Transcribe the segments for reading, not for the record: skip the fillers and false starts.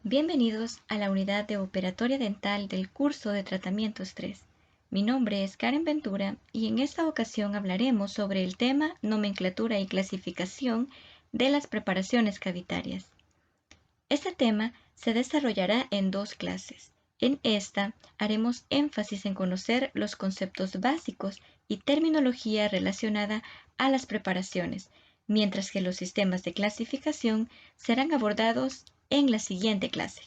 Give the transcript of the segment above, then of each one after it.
Bienvenidos a la unidad de operatoria dental del curso de tratamientos 3. Mi nombre es Karen Ventura y en esta ocasión hablaremos sobre el tema nomenclatura y clasificación de las preparaciones cavitarias. Este tema se desarrollará en dos clases. En esta haremos énfasis en conocer los conceptos básicos y terminología relacionada a las preparaciones, mientras que los sistemas de clasificación serán abordados en la siguiente clase.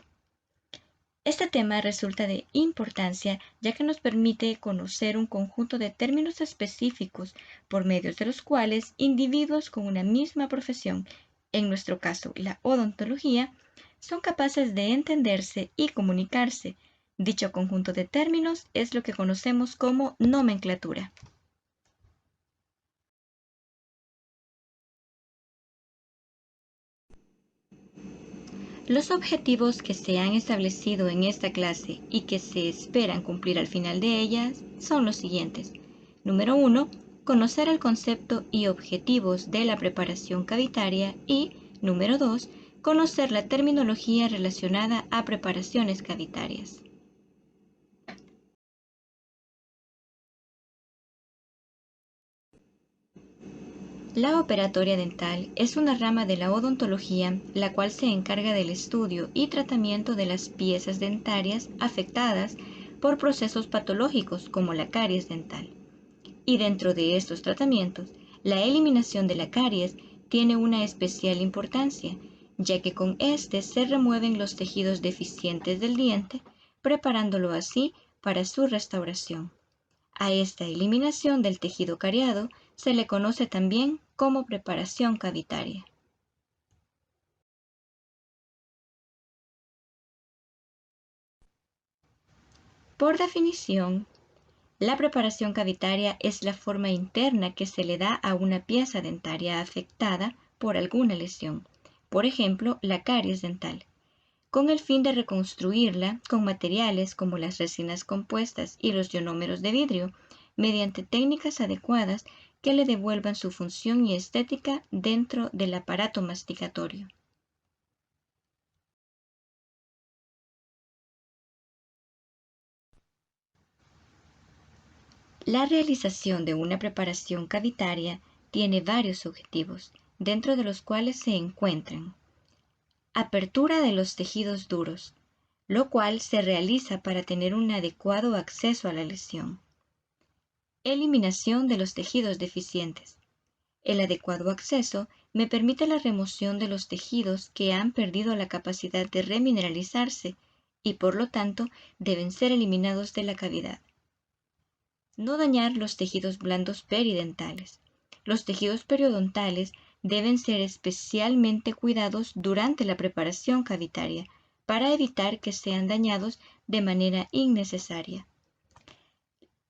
Este tema resulta de importancia ya que nos permite conocer un conjunto de términos específicos por medio de los cuales individuos con una misma profesión, en nuestro caso la odontología, son capaces de entenderse y comunicarse. Dicho conjunto de términos es lo que conocemos como nomenclatura. Los objetivos que se han establecido en esta clase y que se esperan cumplir al final de ellas son los siguientes. Número 1. Conocer el concepto y objetivos de la preparación cavitaria y, número 2. Conocer la terminología relacionada a preparaciones cavitarias. La operatoria dental es una rama de la odontología la cual se encarga del estudio y tratamiento de las piezas dentarias afectadas por procesos patológicos como la caries dental. Y dentro de estos tratamientos, la eliminación de la caries tiene una especial importancia, ya que con este se remueven los tejidos deficientes del diente, preparándolo así para su restauración. A esta eliminación del tejido cariado se le conoce también como preparación cavitaria. Por definición, la preparación cavitaria es la forma interna que se le da a una pieza dentaria afectada por alguna lesión, por ejemplo, la caries dental, con el fin de reconstruirla con materiales como las resinas compuestas y los ionómeros de vidrio, mediante técnicas adecuadas que le devuelvan su función y estética dentro del aparato masticatorio. La realización de una preparación cavitaria tiene varios objetivos, dentro de los cuales se encuentran apertura de los tejidos duros, lo cual se realiza para tener un adecuado acceso a la lesión. Eliminación de los tejidos deficientes. El adecuado acceso me permite la remoción de los tejidos que han perdido la capacidad de remineralizarse y por lo tanto deben ser eliminados de la cavidad. No dañar los tejidos blandos peridentales. Los tejidos periodontales deben ser especialmente cuidados durante la preparación cavitaria para evitar que sean dañados de manera innecesaria.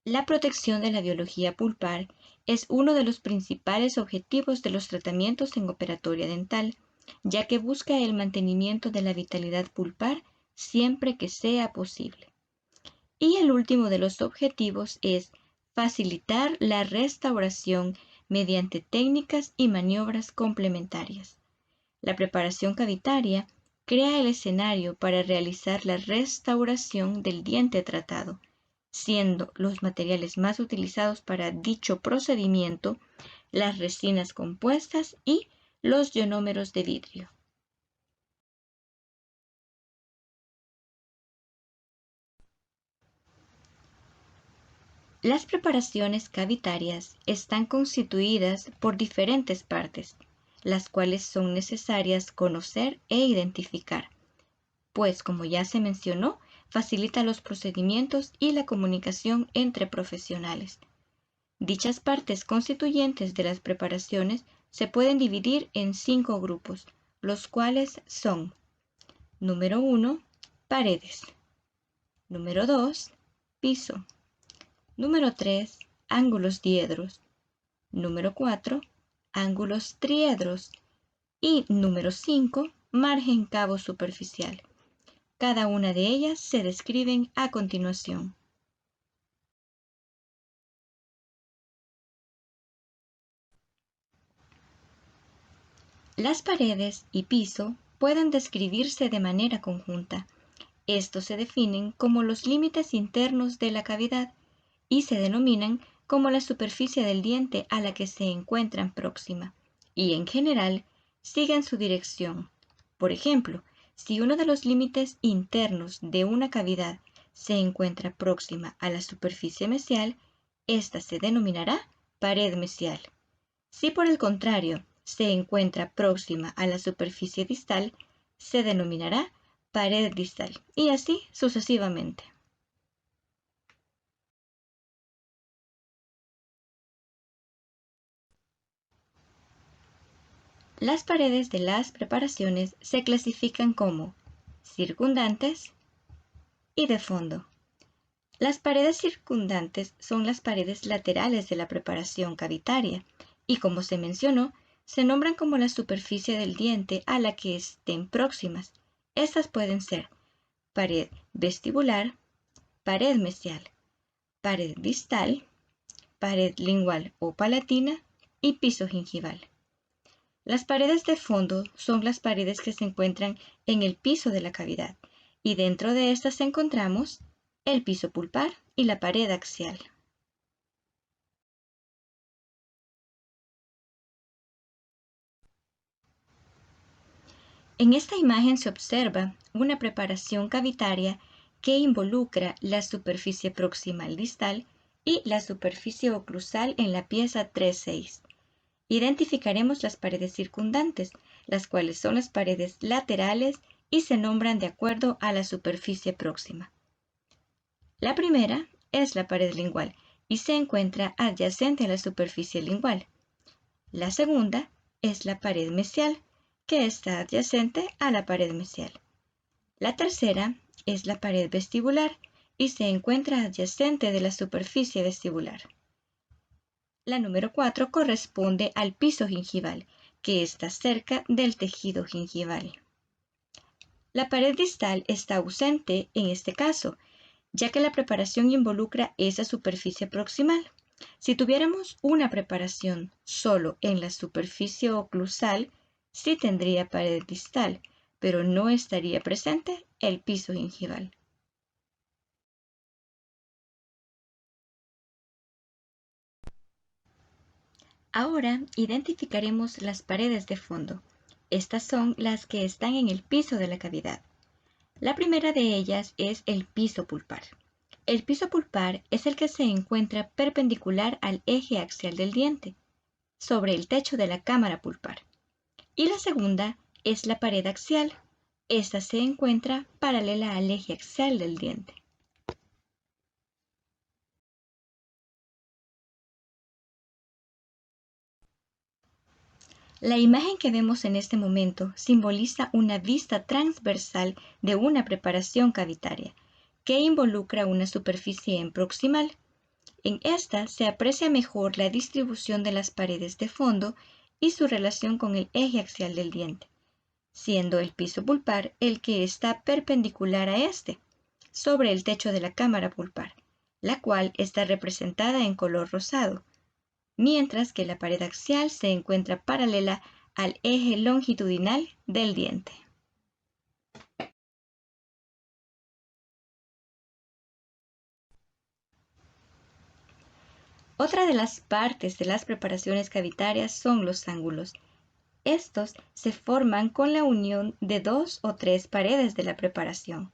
La protección de la biología pulpar es uno de los principales objetivos de los tratamientos en operatoria dental, ya que busca el mantenimiento de la vitalidad pulpar siempre que sea posible. Y el último de los objetivos es facilitar la restauración mediante técnicas y maniobras complementarias. La preparación cavitaria crea el escenario para realizar la restauración del diente tratado, siendo los materiales más utilizados para dicho procedimiento las resinas compuestas y los ionómeros de vidrio. Las preparaciones cavitarias están constituidas por diferentes partes, las cuales son necesarias conocer e identificar, pues como ya se mencionó, facilita los procedimientos y la comunicación entre profesionales. Dichas partes constituyentes de las preparaciones se pueden dividir en 5 grupos, los cuales son: número 1, paredes; número 2, piso; número 3, ángulos diedros; número 4, ángulos triedros; y número 5, margen cabo superficial. Cada una de ellas se describen a continuación. Las paredes y piso pueden describirse de manera conjunta. Estos se definen como los límites internos de la cavidad y se denominan como la superficie del diente a la que se encuentran próxima, y en general siguen su dirección. Por ejemplo, si uno de los límites internos de una cavidad se encuentra próxima a la superficie mesial, ésta se denominará pared mesial. Si por el contrario se encuentra próxima a la superficie distal, se denominará pared distal, y así sucesivamente. Las paredes de las preparaciones se clasifican como circundantes y de fondo. Las paredes circundantes son las paredes laterales de la preparación cavitaria y, como se mencionó, se nombran como la superficie del diente a la que estén próximas. Estas pueden ser pared vestibular, pared mesial, pared distal, pared lingual o palatina y piso gingival. Las paredes de fondo son las paredes que se encuentran en el piso de la cavidad y dentro de estas encontramos el piso pulpar y la pared axial. En esta imagen se observa una preparación cavitaria que involucra la superficie proximal distal y la superficie oclusal en la pieza 3-6. Identificaremos las paredes circundantes, las cuales son las paredes laterales y se nombran de acuerdo a la superficie próxima. La primera es la pared lingual y se encuentra adyacente a la superficie lingual. La segunda es la pared mesial, que está adyacente a la pared mesial. La tercera es la pared vestibular y se encuentra adyacente de la superficie vestibular. La número 4 corresponde al piso gingival, que está cerca del tejido gingival. La pared distal está ausente en este caso, ya que la preparación involucra esa superficie proximal. Si tuviéramos una preparación solo en la superficie oclusal, sí tendría pared distal, pero no estaría presente el piso gingival. Ahora identificaremos las paredes de fondo. Estas son las que están en el piso de la cavidad. La primera de ellas es el piso pulpar. El piso pulpar es el que se encuentra perpendicular al eje axial del diente, sobre el techo de la cámara pulpar. Y la segunda es la pared axial. Esta se encuentra paralela al eje axial del diente. La imagen que vemos en este momento simboliza una vista transversal de una preparación cavitaria, que involucra una superficie en proximal. En esta se aprecia mejor la distribución de las paredes de fondo y su relación con el eje axial del diente, siendo el piso pulpar el que está perpendicular a este, sobre el techo de la cámara pulpar, la cual está representada en color rosado, mientras que la pared axial se encuentra paralela al eje longitudinal del diente. Otra de las partes de las preparaciones cavitarias son los ángulos. Estos se forman con la unión de dos o tres paredes de la preparación.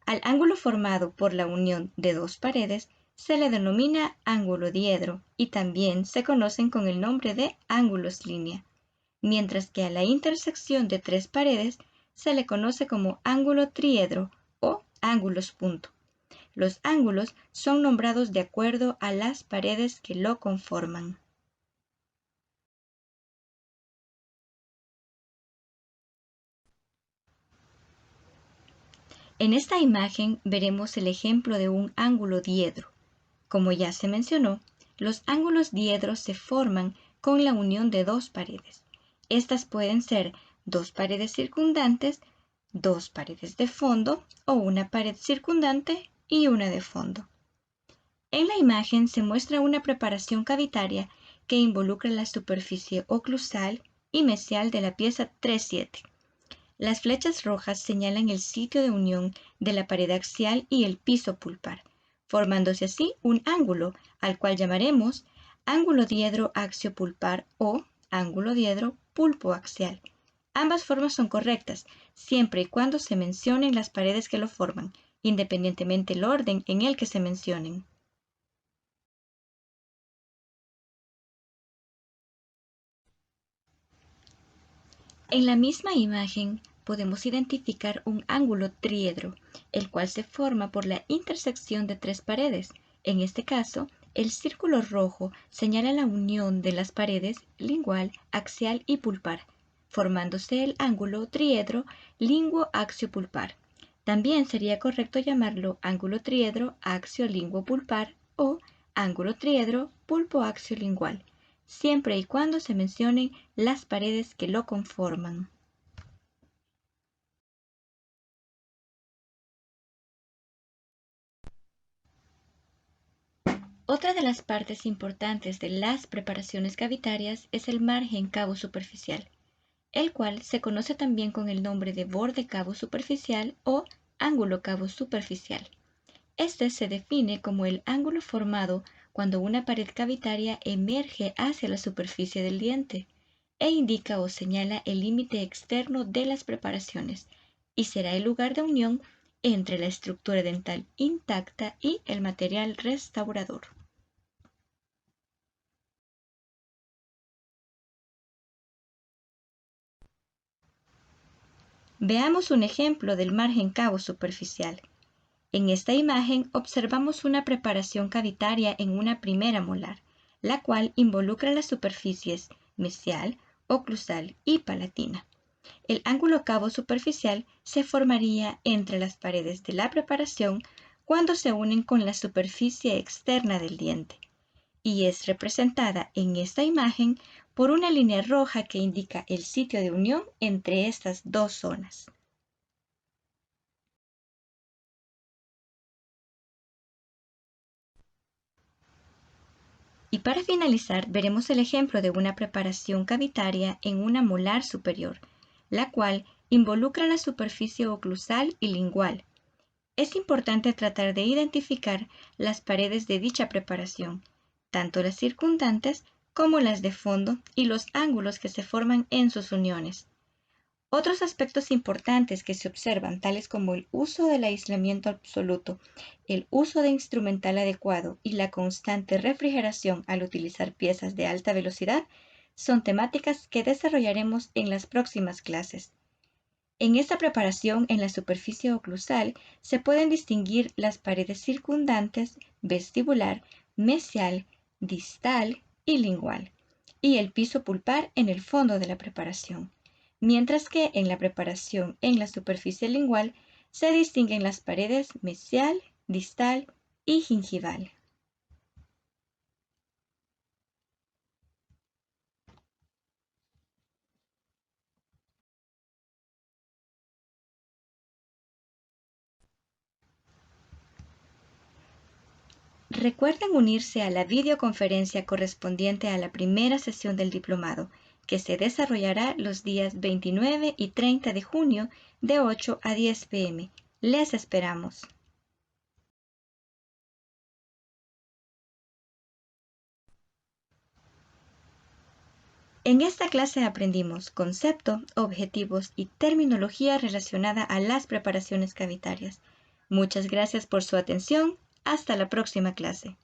Al ángulo formado por la unión de dos paredes se le denomina ángulo diedro y también se conocen con el nombre de ángulos línea, mientras que a la intersección de tres paredes se le conoce como ángulo triedro o ángulos punto. Los ángulos son nombrados de acuerdo a las paredes que lo conforman. En esta imagen veremos el ejemplo de un ángulo diedro. Como ya se mencionó, los ángulos diedros se forman con la unión de dos paredes. Estas pueden ser dos paredes circundantes, dos paredes de fondo o una pared circundante y una de fondo. En la imagen se muestra una preparación cavitaria que involucra la superficie oclusal y mesial de la pieza 3-7. Las flechas rojas señalan el sitio de unión de la pared axial y el piso pulpar, formándose así un ángulo, al cual llamaremos ángulo diedro axio-pulpar o ángulo diedro pulpo-axial. Ambas formas son correctas, siempre y cuando se mencionen las paredes que lo forman, independientemente del orden en el que se mencionen. En la misma imagen podemos identificar un ángulo triedro, el cual se forma por la intersección de tres paredes. En este caso, el círculo rojo señala la unión de las paredes lingual, axial y pulpar, formándose el ángulo triedro linguo-axio-pulpar. También sería correcto llamarlo ángulo triedro axio-linguo-pulpar o ángulo triedro pulpo-axio-lingual, siempre y cuando se mencionen las paredes que lo conforman. Otra de las partes importantes de las preparaciones cavitarias es el margen cavo superficial, el cual se conoce también con el nombre de borde cavo superficial o ángulo cavo superficial. Este se define como el ángulo formado cuando una pared cavitaria emerge hacia la superficie del diente e indica o señala el límite externo de las preparaciones y será el lugar de unión entre la estructura dental intacta y el material restaurador. Veamos un ejemplo del margen cavo superficial. En esta imagen observamos una preparación cavitaria en una primera molar, la cual involucra las superficies mesial, oclusal y palatina. El ángulo cavo superficial se formaría entre las paredes de la preparación cuando se unen con la superficie externa del diente, y es representada en esta imagen por una línea roja que indica el sitio de unión entre estas dos zonas. Y para finalizar, veremos el ejemplo de una preparación cavitaria en una molar superior, la cual involucra la superficie oclusal y lingual. Es importante tratar de identificar las paredes de dicha preparación, tanto las circundantes como las de fondo y los ángulos que se forman en sus uniones. Otros aspectos importantes que se observan, tales como el uso del aislamiento absoluto, el uso de instrumental adecuado y la constante refrigeración al utilizar piezas de alta velocidad, son temáticas que desarrollaremos en las próximas clases. En esta preparación en la superficie oclusal se pueden distinguir las paredes circundantes, vestibular, mesial, distal y lingual, y el piso pulpar en el fondo de la preparación, mientras que en la preparación en la superficie lingual se distinguen las paredes mesial, distal y gingival. Recuerden unirse a la videoconferencia correspondiente a la primera sesión del diplomado, que se desarrollará los días 29 y 30 de junio de 8 a 10 p.m. Les esperamos. En esta clase aprendimos concepto, objetivos y terminología relacionada a las preparaciones cavitarias. Muchas gracias por su atención. Hasta la próxima clase.